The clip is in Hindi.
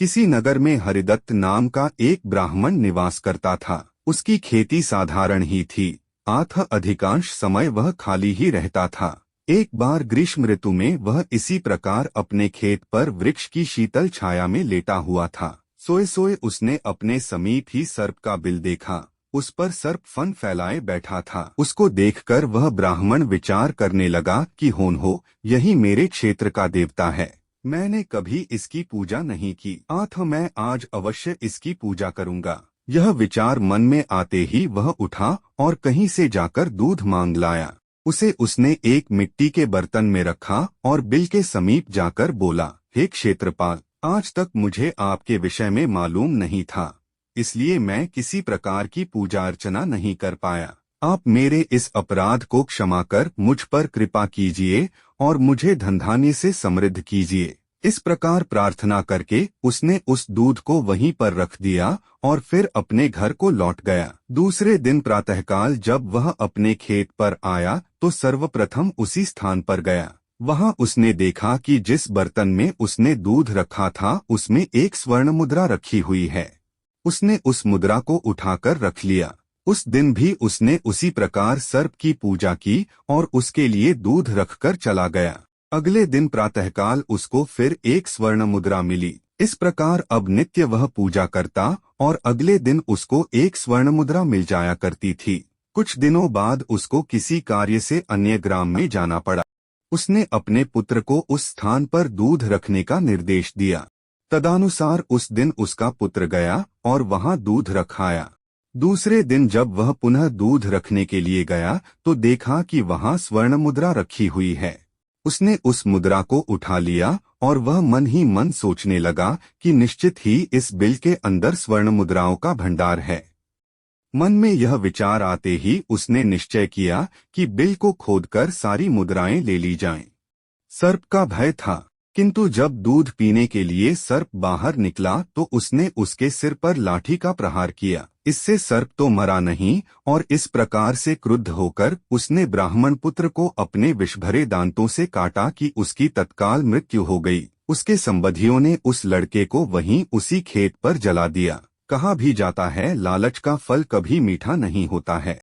किसी नगर में हरिदत्त नाम का एक ब्राह्मण निवास करता था। उसकी खेती साधारण ही थी, अतः अधिकांश समय वह खाली ही रहता था। एक बार ग्रीष्म ऋतु में वह इसी प्रकार अपने खेत पर वृक्ष की शीतल छाया में लेटा हुआ था। सोए सोए उसने अपने समीप ही सर्प का बिल देखा। उस पर सर्प फन फैलाए बैठा था। उसको देखकर वह ब्राह्मण विचार करने लगा कि होन हो, यही मेरे क्षेत्र का देवता है। मैंने कभी इसकी पूजा नहीं की, अतः मैं आज अवश्य इसकी पूजा करूंगा। यह विचार मन में आते ही वह उठा और कहीं से जाकर दूध मांग लाया। उसे उसने एक मिट्टी के बर्तन में रखा और बिल के समीप जाकर बोला, हे क्षेत्रपाल, आज तक मुझे आपके विषय में मालूम नहीं था, इसलिए मैं किसी प्रकार की पूजा अर्चना नहीं कर पाया। आप मेरे इस अपराध को क्षमा कर मुझ पर कृपा कीजिए और मुझे धन धान्य से समृद्ध कीजिए। इस प्रकार प्रार्थना करके उसने उस दूध को वहीं पर रख दिया और फिर अपने घर को लौट गया। दूसरे दिन प्रातःकाल जब वह अपने खेत पर आया तो सर्वप्रथम उसी स्थान पर गया। वहां उसने देखा कि जिस बर्तन में उसने दूध रखा था उसमें एक स्वर्ण मुद्रा रखी हुई है। उसने उस मुद्रा को उठाकर रख लिया। उस दिन भी उसने उसी प्रकार सर्प की पूजा की और उसके लिए दूध रखकर चला गया। अगले दिन प्रातःकाल उसको फिर एक स्वर्ण मुद्रा मिली। इस प्रकार अब नित्य वह पूजा करता और अगले दिन उसको एक स्वर्ण मुद्रा मिल जाया करती थी। कुछ दिनों बाद उसको किसी कार्य से अन्य ग्राम में जाना पड़ा। उसने अपने पुत्र को उस स्थान पर दूध रखने का निर्देश दिया। तदानुसार उस दिन उसका पुत्र गया और वहां दूध रखाया। दूसरे दिन जब वह पुनः दूध रखने के लिए गया तो देखा कि वहां स्वर्ण मुद्रा रखी हुई है। उसने उस मुद्रा को उठा लिया और वह मन ही मन सोचने लगा कि निश्चित ही इस बिल के अंदर स्वर्ण मुद्राओं का भंडार है। मन में यह विचार आते ही उसने निश्चय किया कि बिल को खोदकर सारी मुद्राएं ले ली जाएं। सर्प का भय था, किंतु जब दूध पीने के लिए सर्प बाहर निकला तो उसने उसके सिर पर लाठी का प्रहार किया। इससे सर्प तो मरा नहीं और इस प्रकार से क्रुद्ध होकर उसने ब्राह्मण पुत्र को अपने विषभरे दांतों से काटा कि उसकी तत्काल मृत्यु हो गई। उसके संबंधियों ने उस लड़के को वहीं उसी खेत पर जला दिया। कहा भी जाता है, लालच का फल कभी मीठा नहीं होता है।